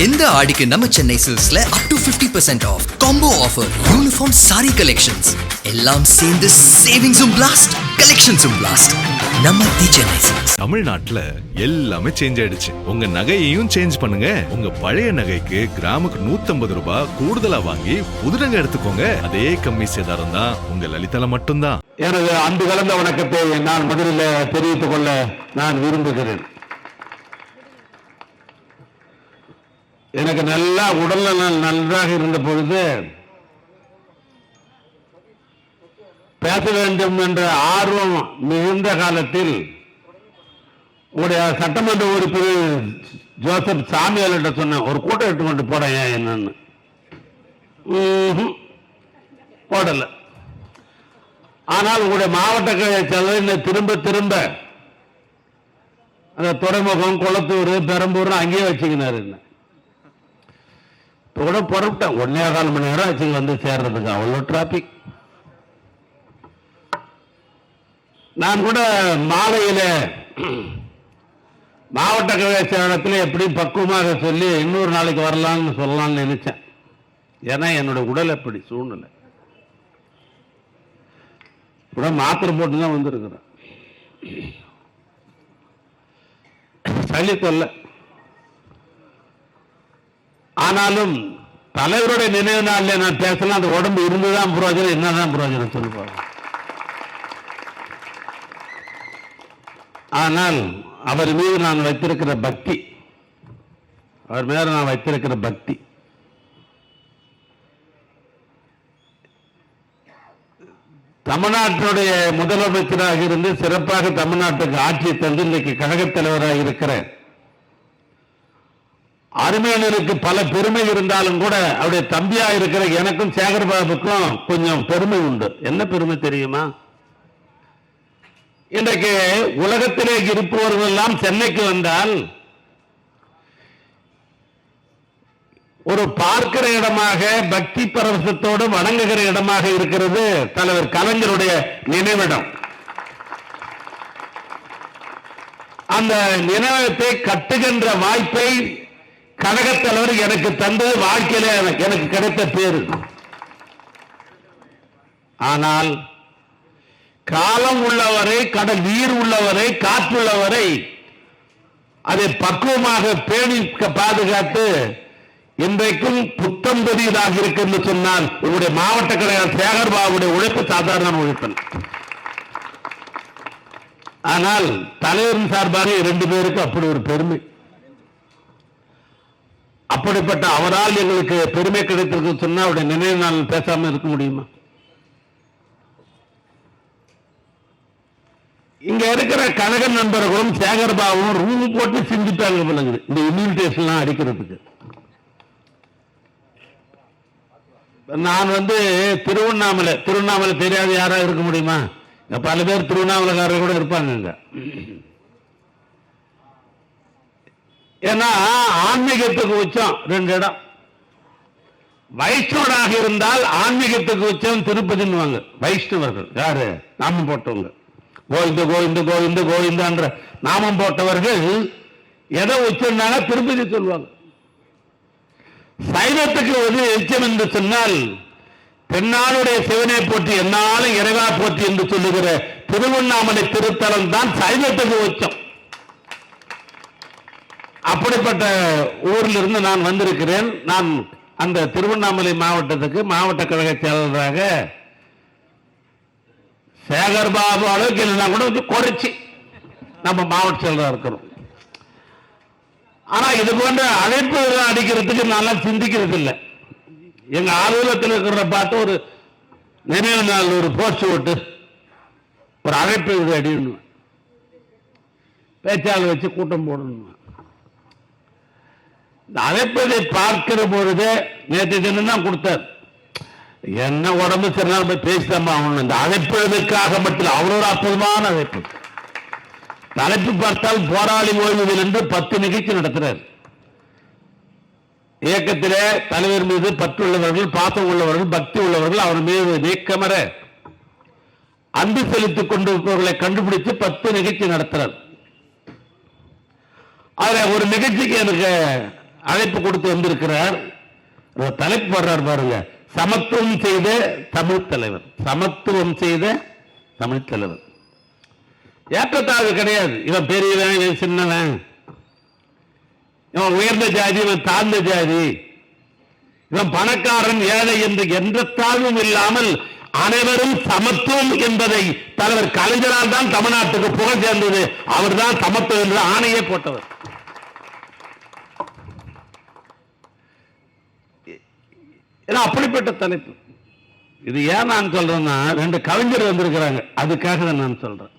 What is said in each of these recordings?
இந்த ஆடிக்கு நம்ம சென்னை சில்க்ஸ்ல up to 50% off combo offer, uniform sari collections எல்லாம் சேர்ந்து சேவிங்ஸும் பிளாஸ்ட், கலெக்ஷன்ஸும் பிளாஸ்ட். நம்ம தி சென்னை சில்க்ஸ். தமிழ்நாட்டுல எல்லாமே சேஞ்ச் ஆயிடுச்சு. உங்க நகையையும் சேஞ்ச் பண்ணுங்க. உங்க பழைய நகைக்கு கிராமுக்கு 150 ரூபாய் கூடுதலா வாங்கி புது நகை எடுத்துக்கோங்க. அதே கம்மி சேதாரம் தான் உங்க லலிதால மட்டும்தான். எனது அன்பு கலந்த வணக்கத்தை நான் முதலில் தெரிவித்துக் கொள்ள நான் விரும்புகிறேன். எனக்கு நல்லா உடல்ல நான் நன்றாக இருந்த பொழுது பேச வேண்டும் என்ற ஆர்வம் மிகுந்த காலத்தில் உங்களுடைய சட்டமன்ற உறுப்பினர் ஜோசப் சாமியால் சொன்ன ஒரு கூட்டம் எடுத்துக்கொண்டு போட என்னன்னு போடல. ஆனால் உங்களுடைய மாவட்ட செயலர் திரும்ப திரும்ப அந்த துறைமுகம், குளத்தூர், பெரம்பூர் அங்கேயே வச்சுக்கினாரு. இப்போ கூட புறப்பட்டேன், 1.25 மணி நேரம் வச்சு வந்து சேர்றதுக்கு, அவ்வளோ டிராபிக். நான் கூட மாலையில மாவட்ட கழக செயலகத்தில் எப்படி பக்குவமாக சொல்லி இன்னொரு நாளைக்கு வரலாம்னு சொல்லலாம்னு நினைச்சேன். ஏன்னா என்னுடைய உடல் எப்படி சூழ்நிலை கூட மாத்திரை போட்டு தான் வந்திருக்கிறேன். சளி தொல்லை. ஆனாலும் தலைவருடைய நினைவு நாளில் நான் பேசலாம். அந்த உடம்பு இருந்துதான் புரோஜனம், என்னதான் புரோஜனம் சொல்லுவாங்க. ஆனால் அவர் மீது நான் வைத்திருக்கிற பக்தி, அவர் மேல நான் வைத்திருக்கிற பக்தி தமிழ்நாட்டினுடைய முதலமைச்சராக இருந்து சிறப்பாக தமிழ்நாட்டுக்கு ஆட்சி தந்து இன்னைக்கு கழகத் தலைவராக இருக்கிற அருமையனுக்கு பல பெருமை இருந்தாலும் கூட அவருடைய தம்பியா இருக்கிற எனக்கும் சேகர்பாபுக்கும் கொஞ்சம் பெருமை உண்டு. என்ன பெருமை தெரியுமா? இன்றைக்கு உலகத்திலே இருப்பவர்கள் எல்லாம் சென்னைக்கு வந்தால் ஒரு பார்க்கிற இடமாக, பக்தி பரவசத்தோடு வணங்குகிற இடமாக இருக்கிறது தலைவர் கலைஞருடைய நினைவிடம். அந்த நினைவகத்தை கட்டுகின்ற வாய்ப்பை கழகத் தலைவர் எனக்கு தந்து வாழ்க்கையில எனக்கு கிடைத்த பேரு. ஆனால் காலம் உள்ளவரை, கடல் நீர் உள்ளவரை, காற்றுள்ளவரை அதை பக்குவமாக பேணி பாதுகாத்து இன்றைக்கும் புத்தம் புதியதாக இருக்கு என்று சொன்னால் உங்களுடைய மாவட்ட கழக சேகர்பாபுடைய உழைப்பு சாதாரண உழைப்பல். ஆனால் தலைவரின் சார்பாக 2 பேருக்கு அப்படி ஒரு பெருமை. அப்படிப்பட்ட அவரால் எங்களுக்கு பெருமை கிடைத்திருக்கு சொன்னா அவருடைய நினைவு நாள் பேசாம இருக்க முடியுமா? இங்க இருக்கிற கழக நண்பர்களும் சேகர்பாபும் ரூம் போட்டு சிந்திப்பாங்க போலங்குது இந்த இன்விடேஷன் அடிக்கிறதுக்கு. நான் திருவண்ணாமலை தெரியாத யாரா இருக்க முடியுமா? பல பேர் திருவண்ணாமலைக்காரர் கூட இருப்பாங்க. ஏன்னா ஆன்மீகத்துக்கு உச்சம் 2 இடம். வைஷ்ணவராக இருந்தால் ஆன்மீகத்துக்கு உச்சம் திருப்பதின்னுவாங்க வைஷ்ணவர்கள். யாரு? நாமம் போட்டவங்க. கோவிந்த கோவிந்த கோவிந்த கோவிந்தான்ற நாமம் போட்டவர்கள் எதை உச்சம்னாங்க? திருப்பதி சொல்லுவாங்க. சைவத்துக்கு ஒரு எச்சம் என்று சொன்னால் தென்னாளுடைய சிவனை போற்றி என்னாலும் இறைவா போற்றி என்று சொல்லுகிற திருவண்ணாமலை திருத்தலம் தான் சைவத்துக்கு உச்சம். அப்படிப்பட்ட ஊரில் இருந்து நான் வந்திருக்கிறேன். நான் அந்த திருவண்ணாமலை மாவட்டத்துக்கு மாவட்ட கழக செயலராக சேகர்பாபு அளவுக்கு இல்லைன்னா கூட குறைச்சி நம்ம மாவட்ட செயலராக இருக்கிறோம். ஆனா இது போன்ற அழைப்பு அடிக்கிறதுக்கு நல்லா சிந்திக்கிறது இல்லை. எங்க அலுவலகத்தில் இருக்கிற பார்த்து ஒரு நினைவு நாள் ஒரு போஸ்ட் ஓட்டு ஒரு அழைப்பு அடிக்கணும், பேச்சாளர் வச்சு கூட்டம் போடணும். இந்த அழைப்பதை பார்க்கிற பொழுது நேற்று தினம் தான் கொடுத்தார். என்ன உடம்பு சரினாலும் போய் பேசிதான் ஆகணும். இந்த அழைப்பதற்காக மட்டும் அவ்வளோ அற்புதமான அழைப்பு. தலைப்பு பார்த்தால் போராளி ஓய்வுகள் என்று 10 நிகழ்ச்சி நடத்துறார். இயக்கத்திலே தலைவர் மீது பற்றுள்ளவர்கள், பாசம் உள்ளவர்கள், பக்தி உள்ளவர்கள் அவர் மீது நீக்கமர அன்பு செலுத்திக் கொண்டிருப்பவர்களை கண்டுபிடித்து 10 நிகழ்ச்சி நடத்துறார். அதுல ஒரு நிகழ்ச்சிக்கு எனக்கு அழைப்பு கொடுத்து வந்திருக்கிறார். தலைப்பு வர்றார் பாருங்க, சமத்துவம் செய்த தமிழ் தலைவர். சமத்துவம் செய்த தமிழ் தலைவர். ஏற்றத்தாழ்வு கிடையாது. இவன் பெரியவன், இவன் சின்னவன், இவன் உயர்ந்த ஜாதி, இவன் தாழ்ந்த ஜாதி, இவன் பணக்காரன் ஏழை என்று எந்த தாழ்வும் இல்லாமல் அனைவரும் சமத்துவம் என்பதை தலைவர் கலைஞரால் தான் தமிழ்நாட்டுக்கு புகழ் சேர்ந்தது. அவர் தான் சமத்துவம் என்ற ஆணையே போட்டவர். அப்படிப்பட்ட தலைப்பு இது. ஏன் நான் சொல்றேன்னா, 2 கவிஞர் வந்திருக்கிறாங்க, அதுக்காக நான் சொல்றேன்.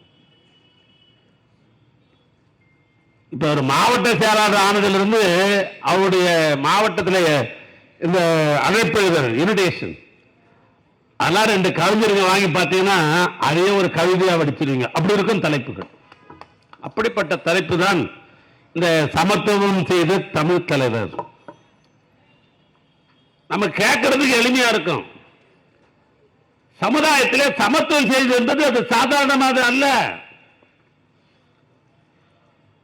இப்ப ஒரு மாவட்ட செயலாளர் ஆனதிலிருந்து அவருடைய மாவட்டத்தில் இந்த அழைப்புகள் இன்விடேஷன் அதெல்லாம் 2 கவிஞர்கள் வாங்கி பார்த்தீங்கன்னா அதே ஒரு கவிதையா வடிச்சிருவீங்க. அப்படி இருக்கும் தலைப்புகள். அப்படிப்பட்ட தலைப்பு தான் இந்த சமத்துவம் செய்த தமிழ் தலைவர். நம்ம கேட்கறதுக்கு எளிமையா இருக்கும். சமுதாயத்திலே சமத்துவம் செய்வது என்பது அது சாதாரணமாக அல்ல.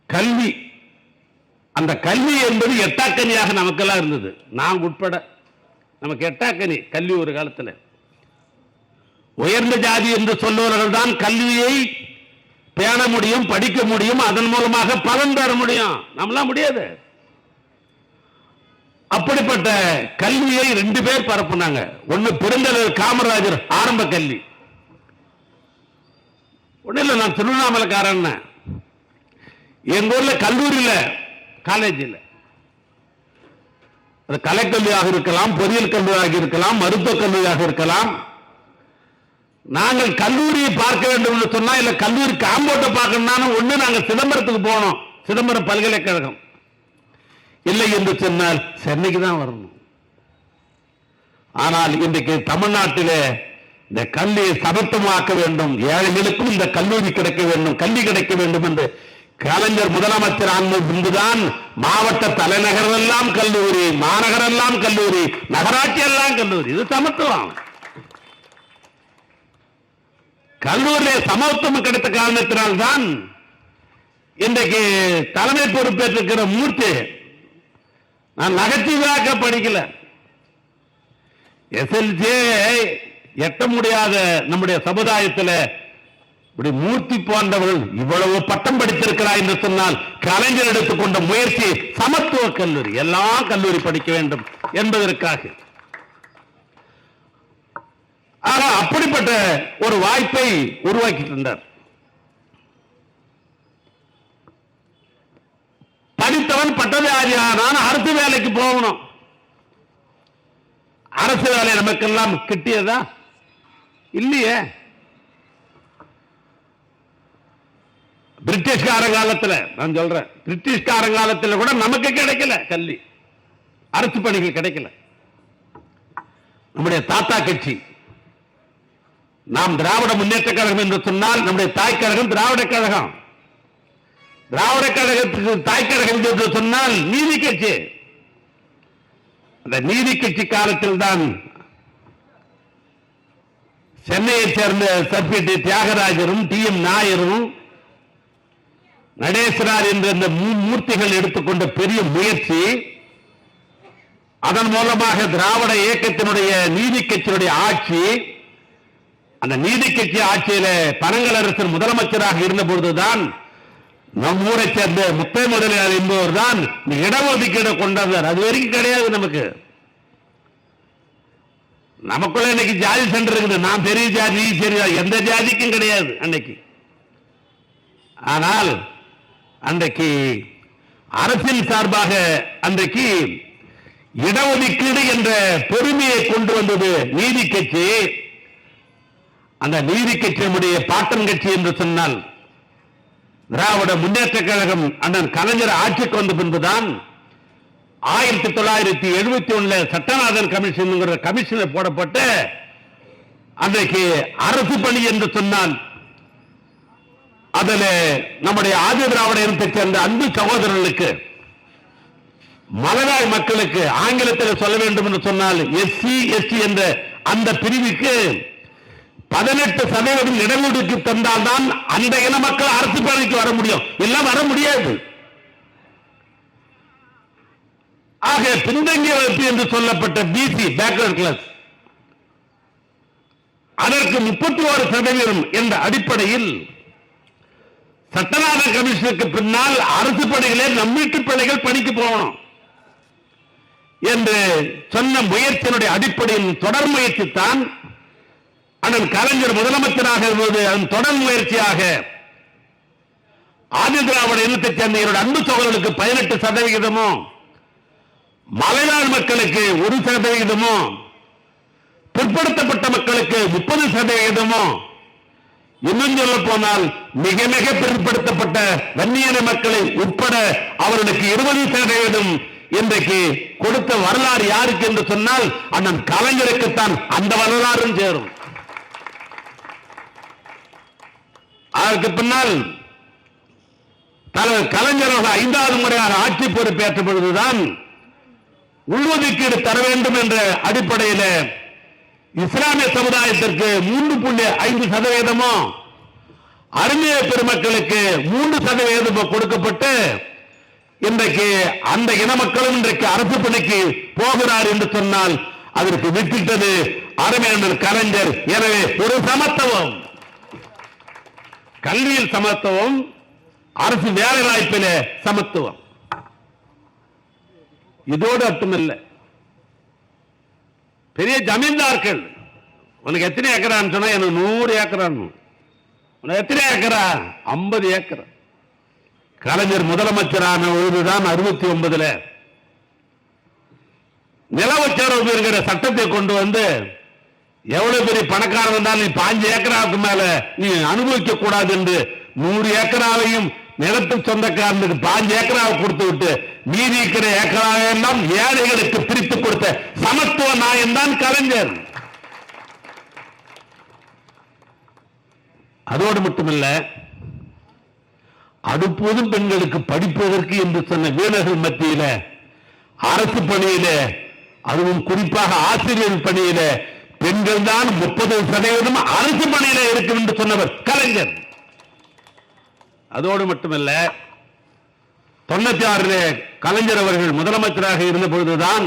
கல்வி, அந்த கல்வி என்பது எட்டாக்கனியாக நமக்கெல்லாம் இருந்தது. நான் உட்பட நமக்கு எட்டாக்கனி கல்வி. ஒரு காலத்தில் உயர்ந்த ஜாதி என்று சொல்லுவவர்கள் தான் கல்வியை பேண முடியும், படிக்க முடியும், அதன் மூலமாக பலன் பெற முடியும். நம்மளாம் முடியாது. அப்படிப்பட்ட கல்வியை 2 பேர் பரப்புனாங்க. ஒன்னு பெருந்தலைவர் காமராஜர் ஆரம்ப கல்வி. ஒண்ணு இல்ல, நான் திருவண்ணாமலைக்காரன். எங்க ஊர்ல கல்லூரியில, காலேஜில், அது கலைக்கல்வியாக இருக்கலாம், பொறியியல் கல்லூரியாக இருக்கலாம், மருத்துவக் கல்லூரியாக இருக்கலாம். நாங்கள் கல்லூரியை பார்க்க வேண்டும் என்று சொன்னா, இல்ல கல்லூரி காம்பவுண்டை பார்க்கணும்னா ஒண்ணு நாங்கள் சிதம்பரத்துக்கு போனோம், சிதம்பரம் பல்கலைக்கழகம். இல்லை என்று சொன்னால் சென்னைக்கு தான் வரணும். ஆனால் இன்றைக்கு தமிழ்நாட்டிலே இந்த கல்வியை சமத்துவமாக்க வேண்டும், ஏழைகளுக்கும் இந்த கல்லூரி கிடைக்க வேண்டும், கல்வி கிடைக்க வேண்டும் என்று கலைஞர் முதலமைச்சர் ஆன பின்புதான் மாவட்ட தலைநகர் எல்லாம் கல்லூரி, மாநகர் எல்லாம் கல்லூரி, நகராட்சி எல்லாம் கல்லூரி. இது சமத்துவம். கல்லூரியிலே சமத்துவம் கிடைத்த காரணத்தினால்தான் இன்றைக்கு தலைமை பொறுப்பேற்றிருக்கிற மூர்த்தி, நான் நகைச்சுவையாக்க படிக்கல, எஸ்எல்சி எட்ட முடியாத நம்முடைய சமுதாயத்தில் இப்படி மூர்த்தி போன்றவர்கள் இவ்வளவு பட்டம் படித்திருக்கிறார் என்று சொன்னால் கலைஞர் எடுத்துக்கொண்ட முயற்சி சமத்துவ கல்லூரி, எல்லா கல்லூரி படிக்க வேண்டும் என்பதற்காக. ஆக அப்படிப்பட்ட ஒரு வாய்ப்பை உருவாக்கி தந்தார். படித்தவன் பட்டதாரி ஆனால் அரசு வேலைக்கு போகணும். அரசு வேலை நமக்கெல்லாம் கிட்டியதா? இல்லையே. பிரிட்டிஷ்கார காலத்தில், நான் சொல்றேன், பிரிட்டிஷ்கார காலத்தில் கூட நமக்கு கிடைக்கல கல்வி, அரசு பணிகள் கிடைக்கல. நம்முடைய தாத்தா கட்சி, நாம் திராவிட முன்னேற்ற கழகம் என்று சொன்னால் நம்முடைய தாய் கழகம் திராவிட கழகம். திராவிட கழகத்துக்கு தாய் கழகம் என்று சொன்னால் நீதி கட்சி. அந்த நீதி கட்சி காலத்தில் தான் சென்னையை சேர்ந்த சர்பிடி தியாகராஜரும் டி எம் நாயரும் நடேசனார் என்ற இந்த மூர்த்திகள் எடுத்துக்கொண்ட பெரிய முயற்சி, அதன் மூலமாக திராவிட இயக்கத்தினுடைய நீதி கட்சியினுடைய ஆட்சி, அந்த நீதி கட்சி ஆட்சியில பனங்கலரசர் முதலமைச்சராக இருந்த பொழுதுதான் நம் ஊரை சேர்ந்த முத்தை முதலியார் என்பவர் தான் இடஒதுக்கீடு கொண்டாந்தார். அது வரைக்கும் கிடையாது நமக்கு. நமக்குள்ள இன்னைக்கு ஜாதி சென்டர் இருக்குது. நான் பெரிய ஜாதி, சரி, எந்த ஜாதிக்கும் கிடையாது அன்னைக்கு. ஆனால் அன்றைக்கு அரசின் சார்பாக அன்றைக்கு இடஒதுக்கீடு என்ற பெருமையை கொண்டு வந்தது நீதி கட்சி. அந்த நீதி கட்சி நம்முடைய பாட்டன் கட்சி என்று சொன்னால் திராவிட முன்னேற்ற கழகம் அண்ணன் கலைஞர் ஆட்சிக்கு வந்த பின்புதான் 1971 சட்டநாதன் கமிஷன் கமிஷனர் போடப்பட்டு அன்றைக்கு அரசு பணி என்று சொன்னால் அதில் நம்முடைய ஆதி திராவிட இனத்தை சேர்ந்த அன்பு சகோதரர்களுக்கு, மலைவாழ் மக்களுக்கு, ஆங்கிலத்தில் சொல்ல வேண்டும் என்று சொன்னால் எஸ்சி எஸ்டி என்ற அந்த பிரிவுக்கு 18% இடஒதுக்கீடு தந்தால்தான் அந்த இன மக்கள் அரசு பணிக்கு வர முடியும். எல்லாம் வர முடியாது. ஆக பின்தங்கிய வகுப்பு என்று சொல்லப்பட்ட பிசி பேக்வர்ட் கிளாஸ் அதற்கு 31% என்ற அடிப்படையில் சட்டநாத கமிஷனுக்கு பின்னால் அரசு பணிகளே நம் வீட்டு பிள்ளைகள் பணிக்கு போகணும் என்று சொன்ன முயற்சியினுடைய அடிப்படையில் தொடர் முயற்சி தான் அண்ணன் கலைஞர் முதலமைச்சராக இருந்தது. அதன் தொடர் முயற்சியாக ஆதி திராவிட இனத்தைச் சேர்ந்த அன்பு சகோதரர்களுக்கு 18%, மலைநாடு மக்களுக்கு 1%, பிற்படுத்தப்பட்ட மக்களுக்கு 30%, இன்னும் சொல்ல போனால் மிக மிக பிற்படுத்தப்பட்ட வன்னியன மக்களை உட்பட அவர்களுக்கு 20% இன்றைக்கு கொடுத்த வரலாறு யாருக்கு என்று சொன்னால் அண்ணன் கலைஞருக்குத்தான் அந்த வரலாறும் சேரும். அதற்கு பின்னால் தலைவர் கலைஞர் 5வது முறையாக ஆட்சி பொறுப்பேற்ற பொழுதுதான் உள்ஒதுக்கீடு தர வேண்டும் என்ற அடிப்படையில் இஸ்லாமிய சமுதாயத்திற்கு 3.5%, அருமைய பெருமக்களுக்கு 3% கொடுக்கப்பட்டு இன்றைக்கு அந்த இன மக்களும் இன்றைக்கு அரசு பணிக்கு போகிறார் என்று சொன்னால் அதற்கு வித்திட்டது அருமையாளர் கலைஞர். எனவே ஒரு சமத்துவம், கல்வியில் சமத்துவம், அரசு வேலை வாய்ப்பிலே சமத்துவம். இதோடு மட்டுமல்ல, பெரிய ஜமீன்தார்கள் உனக்கு எத்தனை ஏக்கரான்னு சொன்னா எனக்கு 100 ஏக்கரான்னு, உனக்கு எத்தனை ஏக்கரா 50 ஏக்கரா. கலைஞர் முதலமைச்சரான பொழுதுதான் 69 நிலவச்சரவு என்கிற சட்டத்தை கொண்டு வந்து எவ்வளவு பெரிய பணக்காரன் இருந்தாலும் நீ 5 ஏக்கராவுக்கு மேல நீ அனுபவிக்க கூடாது என்று 100 ஏக்கராவையும் நிலத்து சொந்தக்காரனுக்கு 5 ஏக்கராவை கொடுத்து விட்டு மீதி இருக்கிற ஏக்கராவை எல்லாம் ஏழைகளுக்கு பிரித்து கொடுத்த சமத்துவ நாயன் தான் கலைஞர். அதோடு மட்டுமல்ல, அடுப்போதும் பெண்களுக்கு படிப்பதற்கு என்று சொன்ன வீரர்கள் மத்தியில அரசு பணியில, அதுவும் குறிப்பாக ஆசிரியர் பணியில பெண்கள் தான் 30% அரசு பணியில இருக்கும் என்று சொன்னவர் கலைஞர். அதோடு மட்டுமல்ல, 96 கலைஞர் அவர்கள் முதலமைச்சராக இருந்த பொழுதுதான்,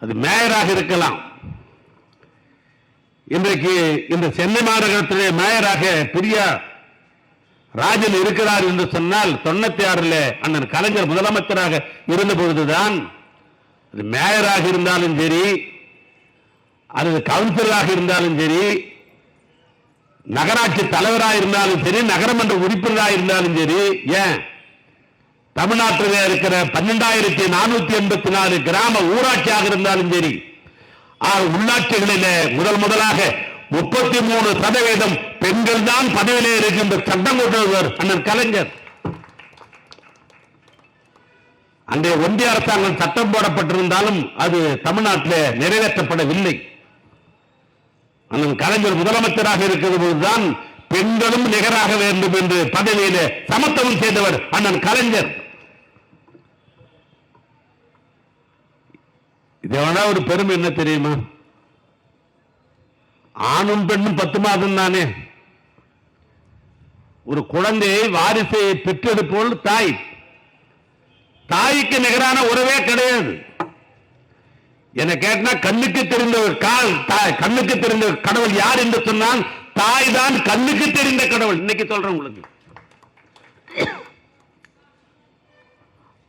அது மேயராக இருக்கலாம், இன்றைக்கு இந்த சென்னை மாநகரத்திலே மேயராக பெரியார் ராஜன் இருக்கிறார் என்று சொன்னால் 96 அண்ணன் கலைஞர் முதலமைச்சராக இருந்த பொழுதுதான், அது மேயராக இருந்தாலும் சரி, அல்லது கவுன்சிலராக இருந்தாலும் சரி, நகராட்சி தலைவராக இருந்தாலும் சரி, நகரமன்ற உறுப்பினராக இருந்தாலும் சரி, ஏன் தமிழ்நாட்டில் இருக்கிற 12,484 கிராம ஊராட்சியாக இருந்தாலும் சரி, உள்ளாட்சிகளிலே முதலாக 33% பெண்கள் தான் பதவியிலே இருக்கின்ற சட்டம் கொண்டவர் அண்ணன் கலைஞர். அன்றைய ஒன்றிய அரசாங்கம் சட்டம் போடப்பட்டிருந்தாலும் அது தமிழ்நாட்டில் நிறைவேற்றப்படவில்லை. அண்ணன் கலைஞர் முதலமைச்சராக இருக்கிற போதுதான் பெண்களும் நிகராக வேண்டும் என்று பதவியிலே சமத்துவம் செய்தவர் அண்ணன் கலைஞர். இதோட ஒரு பெருமை என்ன தெரியுமா? ஆணும் பெண்ணும் 10 மாதம் தானே. ஒரு குழந்தையை வாரிசை பெற்றெடுப்போல் தாய், தாய்க்கு நிகரான உறவே கிடையாது. என்ன கேட்டா கண்ணுக்கு தெரிந்த கண்ணுக்கு தெரிந்த கடவுள் யார் என்று சொன்னால் தாய் தான் கண்ணுக்கு தெரிந்த கடவுள். இன்னைக்கு சொல்றேன் உங்களுக்கு.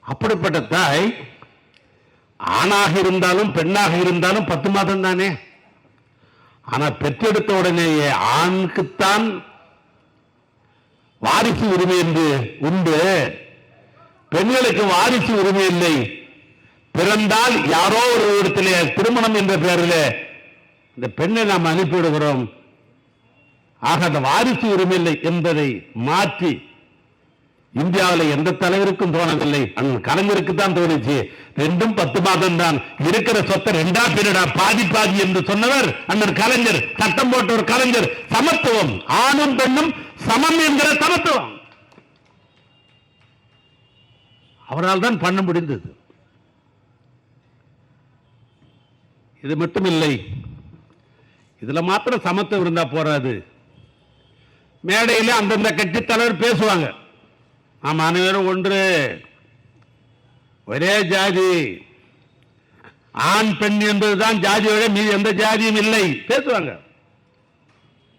அப்படிப்பட்ட தாய் ஆணாக இருந்தாலும் பெண்ணாக இருந்தாலும் 10 மாதம் தானே. ஆனா பெற்றெடுத்த உடனேயே ஆணுக்குத்தான் வாரிசு உரிமை என்று உண்டு, பெண்களுக்கு வாரிசு உரிமை இல்லை. பிறந்தால் யாரோ ஒரு இடத்திலே திருமணம் என்ற பெயரில் இந்த பெண்ணை நாம் அனுப்பிவிடுகிறோம். ஆக அந்த வாரிசு உரிமை இல்லை என்பதை மாற்றி இந்தியாவில் எந்த தலைவருக்கும் தோணவில்லை, கலைஞருக்கு தான் தோணுச்சு. 2ம் 10 மாதம் தான், இருக்கிற சொத்தை 2ஆ பிரிடா, பாதி பாதி என்று சொன்னவர் அண்ணன் கலைஞர். சட்டம் போட்ட ஒரு கலைஞர். சமத்துவம், ஆணும் பெண்ணும் சமம் என்கிற சமத்துவம் அவரால் தான் பண்ண முடிந்தது. இது மட்டும் இல்லை, இதுல மாத்திரம் சமத்துவம் இருந்தா போறாது. மேடையில் அந்தந்த கட்சி தலைவர் பேசுவாங்க, நாம் அனைவரும் ஒன்று, ஒரே ஜாதி, ஆண் பெண் என்பதுதான் ஜாதியோட மீது எந்த ஜாதியும் இல்லை பேசுவாங்க.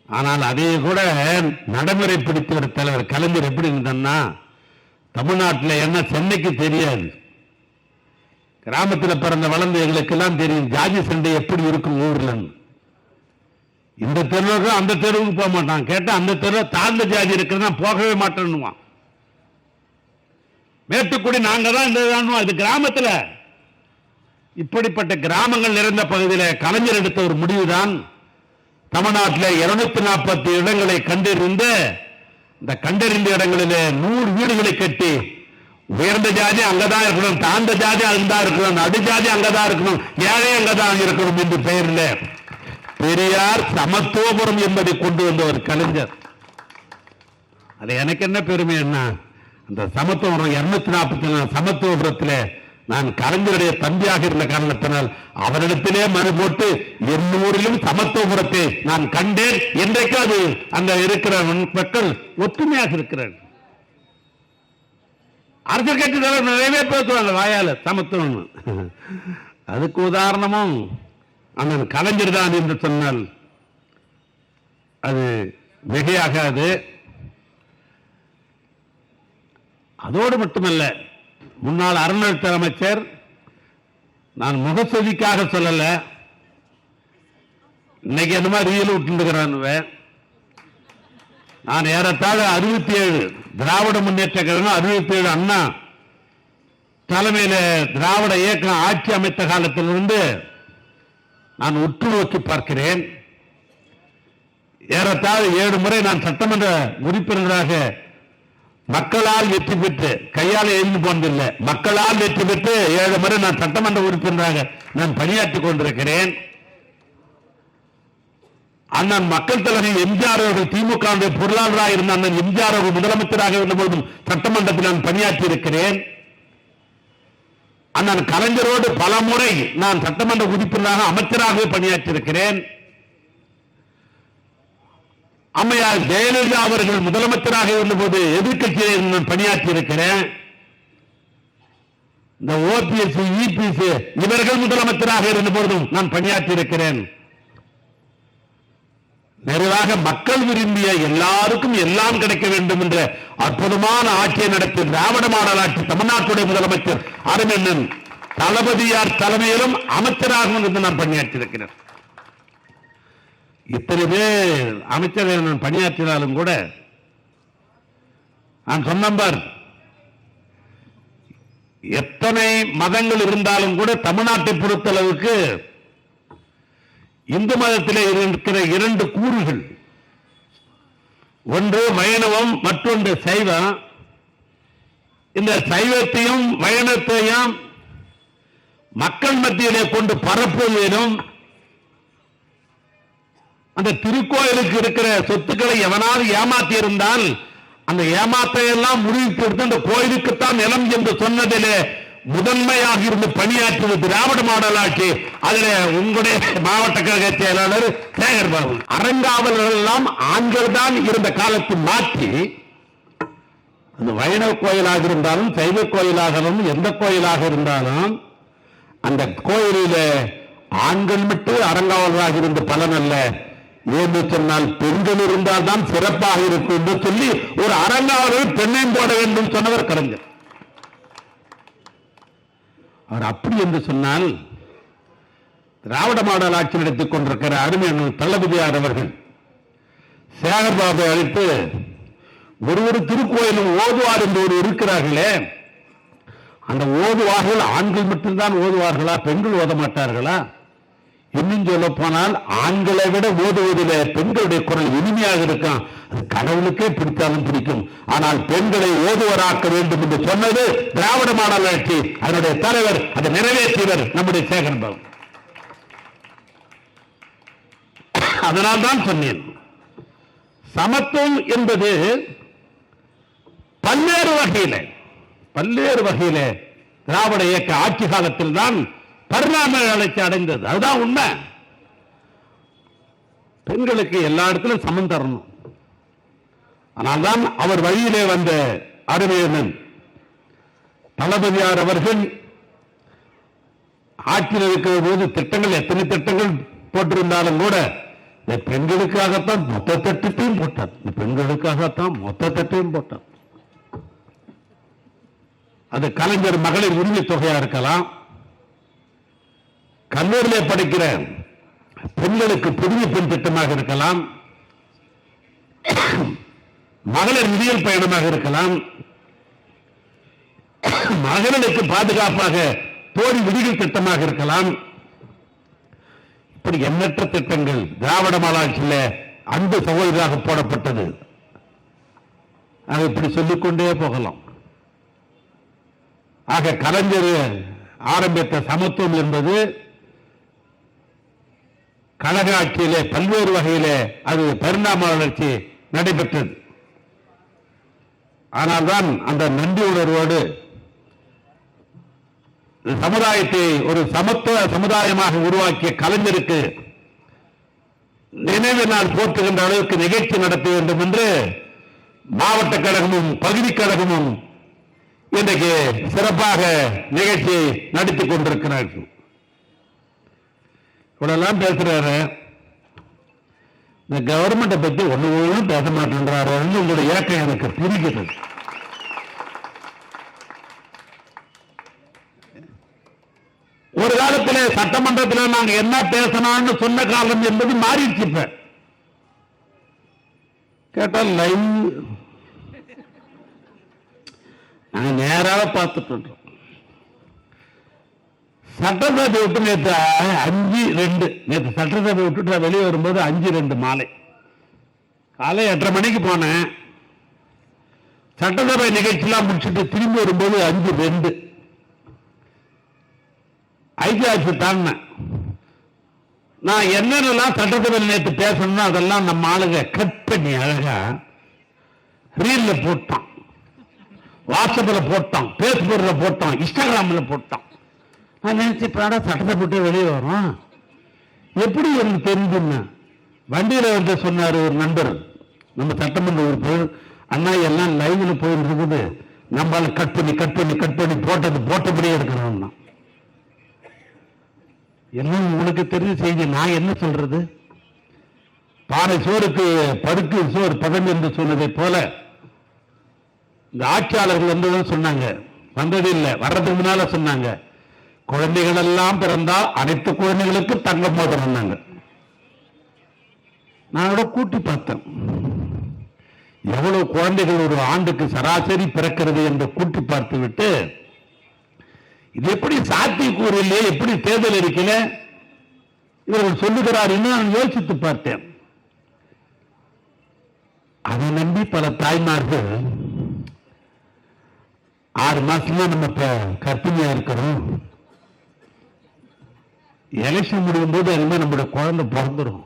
ஆனால் அதை கூட நடைமுறைப்படுத்தி ஒரு தலைவர் கலைஞர் எப்படி இருந்தான்னா, தமிழ்நாட்டில் என்ன சென்னைக்கு தெரியாது, கிராமத்தில் பிறந்த வளர்ந்த எங்களுக்கெல்லாம் தெரியும் ஜாதி சண்டை எப்படி இருக்கும் ஊர்ல. இந்த தெருவுக்கு அந்த தெருவுக்கு போக மாட்டான், கேட்டா அந்த தெருவில் தாழ்ந்த ஜாதி இருக்கிறதா போகவே மாட்டேன்னுவான். மேட்டுக்குடி நாங்க தான் இந்த இது கிராமத்தில். இப்படிப்பட்ட கிராமங்கள் நிறைந்த பகுதியில் கலைஞர் எடுத்த ஒரு முடிவுதான் தமிழ்நாட்டில் 240 இடங்களை கண்டறிந்து, இந்த கண்டறிந்த இடங்களில் 100 வீடுகளை கட்டி, உயர்ந்த ஜாதி அங்கதான் இருக்கணும், தாழ்ந்த ஜாதி அங்கதான் இருக்கணும், நடுஜாதி அங்கதான் இருக்கணும், ஏழை அங்கதான் இருக்கணும் என்று பெயரில் பெரியார் சமத்துவபுரம் என்பதை கொண்டு வந்த ஒரு கலைஞர். அது எனக்கு என்ன பெருமை என்ன, அந்த சமத்துவபுரம் 244 சமத்துவபுரத்தில் நான் கலைஞருடைய தம்பியாக இருந்த காரணத்தினால் அவரிடத்திலே மனு போட்டு என் ஊரிலும் சமத்துவபுரத்தை நான் கண்டேன். இன்றைக்கு அது அங்க இருக்கிற மக்கள் ஒற்றுமையாக இருக்கிறார். அரசியல் கட்சி தலைவர் நிறைய பேசுவாங்க வாயால சமத்துவம். அதுக்கு உதாரணமும் அந்த கலைஞர் தான் என்று சொன்னால் அது மிகையாகாது. அதோடு மட்டுமல்ல, முன்னாள் அறநிலையத்துறை அமைச்சர், நான் முகசொலிக்காக சொல்லல, இன்னைக்கு என்ன மாதிரி ரீல் விட்டுருக்கிறான். நான் ஏறத்தாழ 67 திராவிட முன்னேற்ற கழகம், 67 அண்ணா தலைமையில திராவிட இயக்கம் ஆட்சி அமைத்த காலத்திலிருந்து நான் உற்று நோக்கி பார்க்கிறேன். ஏறத்தாழ 7 முறை நான் சட்டமன்ற உறுப்பினராக மக்களால் வெற்றி பெற்று, கையால் எழுந்து போனதில்லை, மக்களால் வெற்றி பெற்று 7 முறை நான் சட்டமன்ற உறுப்பினராக நான் பணியாற்றிக் கொண்டிருக்கிறேன். அண்ணன் மக்கள் தலைவர் எம்ஜிஆர் அவர்கள் திமுக பொருளாளராக இருந்த அண்ணன் எம்ஜிஆர் அவர்கள் முதலமைச்சராக இருந்தபோதும் சட்டமன்றத்தில் நான் பணியாற்றி இருக்கிறேன். அண்ணன் கலைஞரோடு பல முறை நான் சட்டமன்ற உறுப்பினராக அமைச்சராகவே பணியாற்றி இருக்கிறேன். அம்மையார் ஜெயலலிதா அவர்கள் முதலமைச்சராக இருந்தபோது எதிர்கட்சியில் நான் பணியாற்றி இருக்கிறேன். இந்த ஓபிஎஸ், இபிஎஸ் இவர்கள் முதலமைச்சராக இருந்தபோதும் நான் பணியாற்றி இருக்கிறேன். நிறைவாக மக்கள் விரும்பிய எல்லாருக்கும் எல்லாம் கிடைக்க வேண்டும் என்ற அற்புதமான ஆட்சியை நடத்திய திராவிட மாடல் ஆட்சி தமிழ்நாட்டுடைய முதலமைச்சர் அருமண்ணன் தளபதியார் தலைமையிலும் அமைச்சராகவும் இருந்து நான் பணியாற்றியிருக்கிறேன். இத்தனை பேர் அமைச்சர்கள் நான் பணியாற்றினாலும் கூட நான் சொன்னேன், எத்தனை மதங்கள் இருந்தாலும் கூட தமிழ்நாட்டை பொறுத்தளவுக்கு இந்து மதத்திலே இருக்கிற 2 கூறுகள், ஒன்று வைணவம், மற்றொன்று சைவம். இந்த சைவத்தையும் வைணவத்தையும் மக்கள் மத்தியிலே கொண்டு பரப்புவதிலும், அந்த திருக்கோயிலுக்கு இருக்கிற சொத்துக்களை எவனாவது ஏமாற்றி இருந்தால் அந்த ஏமாற்றையெல்லாம் முடிவுக்கு எடுத்து அந்த கோயிலுக்குத்தான் நிலம் என்று சொன்னதிலே முதன்மையாக இருந்து பணியாற்றுவது திராவிட மாடல் ஆட்சி. அதில் உங்களுடைய மாவட்ட கழக செயலாளர் சேகர் பாபு, அறங்காவலர்கள் எல்லாம் ஆண்கள் தான் இருந்த காலத்தில் மாற்றி, அந்த வைணவ கோயிலாக இருந்தாலும் சைவ கோயிலாகவும் எந்த கோயிலாக இருந்தாலும் அந்த கோயிலில் ஆண்கள் மட்டும் அறங்காவலராக இருந்த பலன் அல்ல, என்று சொன்னால் பெண்கள் இருந்தால் தான் சிறப்பாக இருக்கும் என்று சொல்லி ஒரு அறங்காவலர் பெண்ணையும் போட வேண்டும் சொன்னவர் கலைஞர். அவர் அப்படி என்று சொன்னால் திராவிட மாடல் ஆட்சி நடத்திக் கொண்டிருக்கிற அருமை தளபதியார் அவர்கள் சேகர்பாபை அழைத்து ஒரு திருக்கோயிலும் ஓதுவார் என்று ஒரு இருக்கிறார்களே, அந்த ஓதுவார்கள் ஆண்கள் மட்டும்தான் ஓதுவார்களா, பெண்கள் ஓத மாட்டார்களா? இன்னும் சொல்ல போனால் ஆண்களை விட ஓதுவதில் பெண்களுடைய குரல் இனிமையாக இருக்கும், அது கடவுளுக்கே பிடித்தாலும் பிடிக்கும். ஆனால் பெண்களை ஓதுவராக்க வேண்டும் என்று சொன்னது திராவிட மாடல் ஆட்சி. அதனுடைய தலைவர், அதை நிறைவேற்றியவர் நம்முடைய சேகர் பாபு. அதனால்தான் சொன்னேன், சமத்துவம் என்பது பல்வேறு வகையில திராவிட இயக்க ஆட்சி காலத்தில் தான் பரிணாம வளர்ச்சி அடைந்தது. அதுதான் உண்மை. பெண்களுக்கு எல்லா இடத்திலும் சமம் தரணும். அதனால்தான் அவர் வழியிலே வந்த அருமையன் தளபதியார் அவர்கள் ஆட்சியில் இருக்கிற போது திட்டங்கள் எத்தனை திட்டங்கள் போட்டிருந்தாலும் கூட இந்த பெண்களுக்காகத்தான் மொத்த திட்டத்தையும் போட்டார். இந்த பெண்களுக்காகத்தான் மொத்த திட்டத்தையும் போட்டார். அது கலைஞர் மகளிர் உரிமை தொகையா இருக்கலாம், கல்லூரியிலே படிக்கிற பெண்களுக்கு புதிய பெண் திட்டமாக இருக்கலாம், மகளிர் விடியல் பயணமாக இருக்கலாம், மகளிருக்கு பாதுகாப்பாக தோழி விடியல் திட்டமாக இருக்கலாம். இப்படி எண்ணற்ற திட்டங்கள் திராவிட மாநாட்டில் அன்பு சகோதரராக போடப்பட்டது. அதை இப்படி சொல்லிக்கொண்டே போகலாம். ஆக கலைஞர் ஆரம்பித்த சமத்துவம் என்பது கழக ஆட்சியிலே பல்வேறு வகையிலே அது பரிணாம வளர்ச்சி நடைபெற்றது. ஆனால்தான் அந்த நன்றி உணர்வோடு சமுதாயத்தை ஒரு சமத்துவ சமுதாயமாக உருவாக்கிய கலைஞருக்கு நினைவு நாள் போற்றுகின்ற அளவுக்கு நிகழ்ச்சி நடத்த வேண்டும் என்று மாவட்ட கழகமும் பகுதி கழகமும் இன்றைக்கு சிறப்பாக நிகழ்ச்சியை நடத்திக் கொண்டிருக்கிறார்கள். இவ்வளவு பேசுறாரு, இந்த கவர்மெண்ட்டை பத்தி ஒண்ணு பேச மாட்டேன்றாரு. உங்களுடைய இலக்கம் எனக்கு புரிகிறது. ஒரு காலத்தில் சட்டமன்றத்தில் நாங்க என்ன பேசணும்னு சொன்ன காலம் என்பது மாறிடுச்சு. இப்ப கேட்டால் லைவ் நாங்க நேராக பார்த்துட்டு இருக்கோம். சட்டசபை விட்டு நேற்று 5:02 நேற்று சட்டசபை விட்டுட்டு வெளியே வரும்போது 5:02 மாலை காலை 8:30 மணிக்கு போனேன். சட்டசபை நிகழ்ச்சியெல்லாம் முடிச்சுட்டு திரும்பி வரும்போது 5:02 ஐக்கியாட்சி தாண்டினேன். நான் என்னென்னலாம் சட்டசபையில் நேற்று பேசணும்னு அதெல்லாம் நம்ம ஆளுங்க கட் பண்ணி அழகா ரீல்ல போட்டான், வாட்ஸ்அப்ல போட்டான், பேஸ்புக்ல போட்டான், இன்ஸ்டாகிராம்ல போட்டான். நான் நினைச்சு பாடா சட்டத்தை போட்டு வெளியே வரும் எப்படி எனக்கு தெரிஞ்சுன்னு வண்டியில வந்து சொன்னாரு ஒரு நண்பர், நம்ம சட்டமன்ற உறுப்பினர், அண்ணா எல்லாம் லைவ்ல போயிட்டு இருக்குது, நம்மளால கட் பண்ணி போட்டபடியே இருக்கணும். எல்லாம் உங்களுக்கு தெரிஞ்ச செய்தி, நான் என்ன சொல்றது? பானை சோறுக்கு படுக்கு சோறு பதம் என்று சொன்னதை போல இந்த ஆட்சியாளர்கள் வந்ததும் சொன்னாங்க, வந்தது இல்லை வர்றதுக்கு முன்னால சொன்னாங்க, குழந்தைகள் எல்லாம் பிறந்தால் அனைத்து குழந்தைகளுக்கு தங்கம் மோதிரம். நான் கூட்டி பார்த்தேன் எவ்வளவு குழந்தைகள் ஒரு ஆண்டுக்கு சராசரி பிறக்கிறது என்று கூட்டி பார்த்து விட்டு, இது எப்படி சாத்தியக்கூறு இல்லையே, எப்படி தேர்தல் இருக்கல இவர்கள் சொல்லுகிறார் என்று நான் யோசித்து பார்த்தேன். அதை நம்பி பல தாய்மார்கள் 6 மாசத்துல நம்ம இப்ப கர்ப்பிணியா இருக்கிறோம், எலெக்ஷன் முடியும் போது இனிமே நம்முடைய குழந்தை பிறந்துடும்,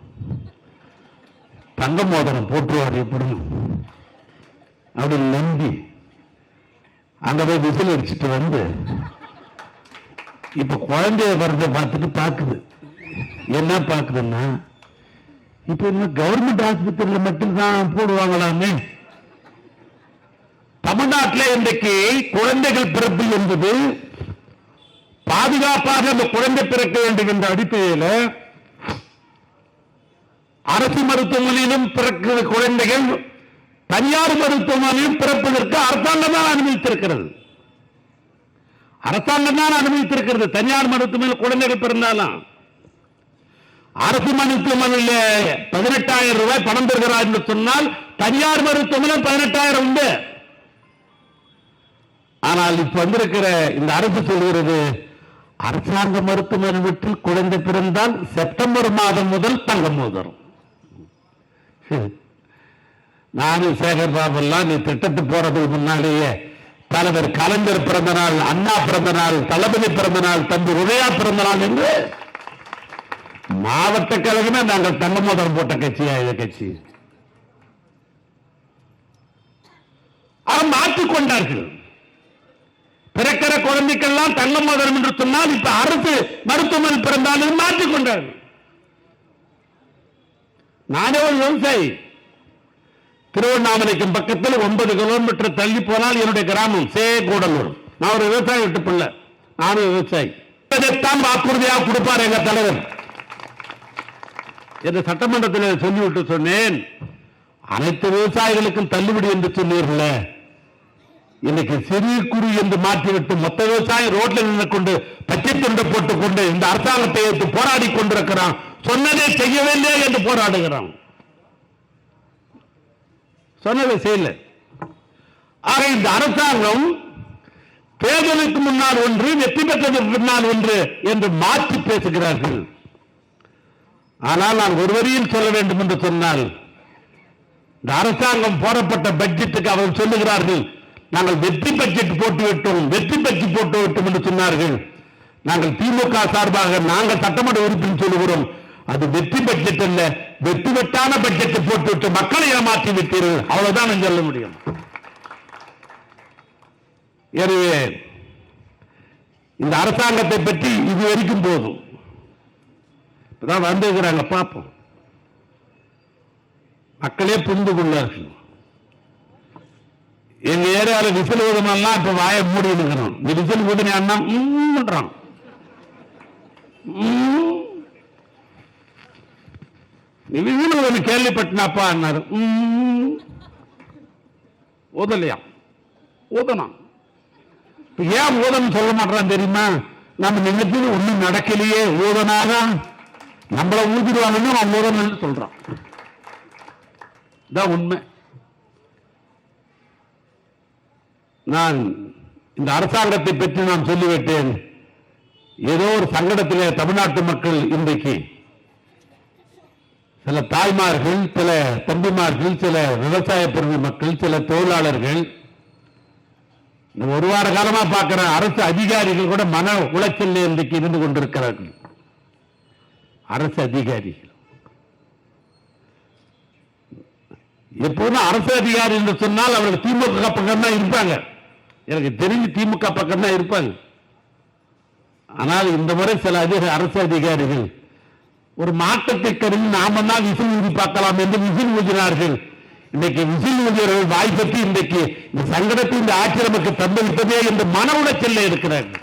தங்க மோதிரம் போட்டுருவார் எப்படி அப்படின்னு நம்பி அங்க போய் விசில் அடிச்சுட்டு வந்து இப்ப குழந்தைய வரத பார்த்துட்டு பாக்குது. என்ன பாக்குதுன்னா, இப்ப இன்னும் கவர்மெண்ட் ஆஸ்பத்திரியில மட்டும்தான் போடுவாங்களாமே. தமிழ்நாட்டில் இன்றைக்கு குழந்தைகள் பிறப்பு என்பது பாதுகாப்பாக அந்த குழந்தை பிறக்க வேண்டும் என்ற அடிப்படையில் அரசு மருத்துவமனையிலும் பிறக்கிற குழந்தைகள் தனியார் மருத்துவமனையிலும் பிறப்பதற்கு அரசாங்கம் தான் அனுமதித்திருக்கிறது. அரசாங்கம் தான் அனுமதித்திருக்கிறது. தனியார் மருத்துவமனையில் குழந்தைகள் பிறந்தாலும் அரசு மருத்துவமனையில் 18,000 ரூபாய் பணம் பெறுகிறார் என்று சொன்னால் தனியார் மருத்துவமனையில் 18,000 உண்டு. ஆனால் இப்ப வந்திருக்கிற இந்த அரசு சொல்கிறது, அரசாங்க மருத்துவமனை விட்டு குழந்தை பிறந்தால் செப்டம்பர் மாதம் முதல் தங்கம் மோதிரம். நானும் சேகர் பாபு எல்லாம் நீ திட்டத்து போறதுக்கு முன்னாலேயே தலைவர் கலைஞர் பிறந்த நாள், அண்ணா பிறந்த நாள், தளபதி பிறந்த நாள், தம்பி உதயா பிறந்த நாள் என்று மாவட்ட கழகமே நாங்கள் தங்க மோதிரம் போட்ட கட்சியா இந்த கட்சி மாற்றிக்கொண்டார்கள். பிறக்கிற குழந்தைக்கெல்லாம் தங்க மோதிரம் என்று சொன்னால் இப்ப அரசு மருத்துவமனை பிறந்தாலும் மாற்றிக்கொண்டார்கள். நானே ஒரு விவசாயி, திருவண்ணாமலைக்கும் பக்கத்தில் 9 கிலோமீட்டர் தள்ளி போனால் என்னுடைய கிராமம் கூடலூர். நான் ஒரு விவசாயி விட்டு பிள்ளை, நானும் விவசாயி. இதைத்தான் வாக்குறுதியாக கொடுப்பார் எங்க தலைவர் என்று சட்டமன்றத்தில் சொல்லிவிட்டு சொன்னேன். அனைத்து விவசாயிகளுக்கும் தள்ளுபடி என்று சொன்னீர்களே, இன்னைக்கு சிறு குறு என்று மாற்றிவிட்டு மொத்த விவசாயி ரோட்ல நின்று கொண்டு பச்சை துண்டை போட்டுக் கொண்டு இந்த அரசாங்கத்தை எடுத்து போராடி கொண்டிருக்கிறான். சொன்னதே செய்யவில்லை என்று போராடுகிறான். சொன்னதை செய்யல. ஆக இந்த அரசாங்கம் தேர்தலுக்கு முன்னால் ஒன்று, வெற்றி பெற்றதற்கு பின்னால் ஒன்று என்று மாற்றி பேசுகிறார்கள். ஆனால் நான் ஒரு வரியில் சொல்ல வேண்டும் என்று சொன்னால், இந்த அரசாங்கம் போடப்பட்ட பட்ஜெட்டுக்கு அவர்கள் சொல்லுகிறார்கள், நாங்கள் வெற்றி பட்ஜெட் போட்டுவிட்டோம், வெற்றி பட்ஜெட் போட்டுவிட்டோம் என்று சொன்னார்கள். நாங்கள் திமுக சார்பாக நாங்கள் சட்டமன்ற உறுப்பினர் சொல்லுகிறோம், அது வெற்றி பட்ஜெட் அல்ல, வெற்றி வெட்டான பட்ஜெட் போட்டுவிட்டு மக்களை ஏமாற்றி விட்டீர்கள், அவ்வளவுதான் சொல்ல முடியும். எனவே இந்த அரசாங்கத்தை பற்றி இது வரைக்கும் போதும் வந்துக்கிறாங்க, பார்ப்போம். மக்களே புரிந்து கொள்ளார்கள். எங்க ஏரியால விசில் ஊதமெல்லாம் இப்ப வாயை மூடி இருக்கணும். விசில் ஊதினா பண்றான். விசில் ஊதன கேள்விப்பட்டனாப்பா ஊதலையா? ஊதனம். ஏன் ஊதனம் சொல்ல மாட்டான் தெரியுமா? நம்ம நினைச்சது ஒண்ணும் நடக்கலையே, ஊதனாக நம்மள ஊதிடுவாங்கன்னு அவன் ஊதனம் சொல்றான். இதான் உண்மை. நான் இந்த அரசாங்கத்தை பற்றி நான் சொல்லிவிட்டேன். ஏதோ ஒரு சங்கடத்திலே தமிழ்நாட்டு மக்கள் இன்றைக்கு சில தாய்மார்கள், சில தம்பிமார்கள், சில விவசாய பிரிவு மக்கள், சில தொழிலாளர்கள், ஒரு வார காலமா பார்க்கிற அரசு அதிகாரிகள் கூட மன உளைச்சல் இன்றைக்கு இருந்து கொண்டிருக்கிறார்கள். அரசு அதிகாரிகள் எப்போதும் அரசு அதிகாரி என்று சொன்னால் அவர்கள் திமுக பக்கம் தான் இருப்பாங்க. எனக்கு தெரிஞ்சு திமுக பக்கம் தான் இருப்பாங்க. ஆனால் இந்த முறை சில அரசு அதிகாரிகள் ஒரு மாற்றத்தை கருதி நாம தான் விசில் ஊதி பார்க்கலாம் என்று விசில் ஊதினார்கள். இன்னைக்கு விசில் ஊதியவர்கள் வாய்ப்பற்றி இன்றைக்கு இந்த சங்கடத்தை இந்த ஆட்சி நமக்கு தந்துவிட்டதே என்று மன உளைச்சல்ல இருக்கிறார்கள்.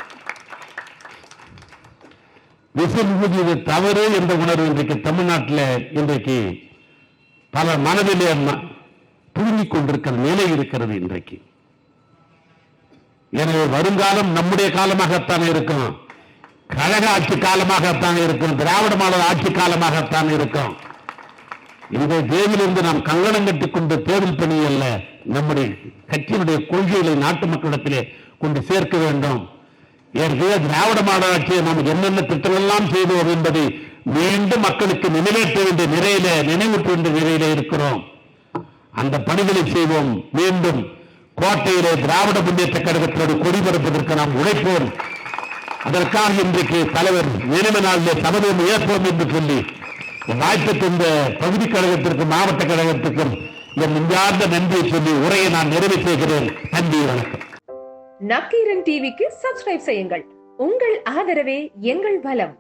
விசில் ஊதியது தவறு என்ற உணர்வு இன்றைக்கு தமிழ்நாட்டில் இன்றைக்கு பல மனதிலே புழுங்கிக் கொண்டிருக்கிற நிலை இருக்கிறது இன்றைக்கு. எனவே வருங்காலம் நம்முடைய காலமாகத்தான் இருக்கும், கழக ஆட்சி காலமாகத்தான் இருக்கும், திராவிட மாடல் ஆட்சி காலமாகத்தான் இருக்கும். இந்த தேதியிலிருந்து நாம் கங்கணம் கட்டிக் கொண்டு தேர்தல் பணி அல்ல, நம்முடைய கட்சியினுடைய கொள்கைகளை நாட்டு மக்களிடத்திலே கொண்டு சேர்க்க வேண்டும். ஏற்கனவே திராவிட மாடல் ஆட்சியை நாம் என்னென்ன திட்டங்கள் எல்லாம் செய்தோம் என்பதை மீண்டும் மக்களுக்கு நினைவேற்ற வேண்டிய நிலையில, நினைவூட்ட வேண்டிய நிலையில இருக்கிறோம். அந்த பணிகளை செய்வோம். மீண்டும் கோட்டையிலே திராவிட முன்னேற்ற கழகத்தோடு கொடி பரப்பதற்கு நாம் உழைப்போம். அதற்காக இன்றைக்கு தலைவர் நினைவு நாளிலே சபதம் ஏற்போம் என்று சொல்லி வாய்ப்பு இந்த பகுதி கழகத்திற்கும் மாவட்ட கழகத்திற்கும் என் நெஞ்சார்ந்த நன்றியை சொல்லி உரையை நான் நிறைவு செய்கிறேன். நன்றி, வணக்கம். நக்கீரன் டிவிக்கு சப்ஸ்கிரைப் செய்யுங்கள். உங்கள் ஆதரவே எங்கள் பலம்.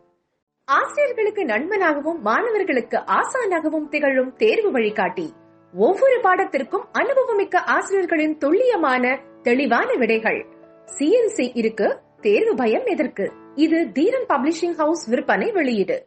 ஆசிரியர்களுக்கு நண்பனாகவும் மாணவர்களுக்கு ஆசானாகவும் திகழும் தேர்வு வழிகாட்டி. ஒவ்வொரு பாடத்திற்கும் அனுபவமிக்க ஆசிரியர்களின் துல்லியமான தெளிவான விடைகள். CNC இருக்கு, தேர்வு பயம் எதற்கு? இது தீரன் பப்ளிஷிங் ஹவுஸ் விற்பனை வெளியீடு.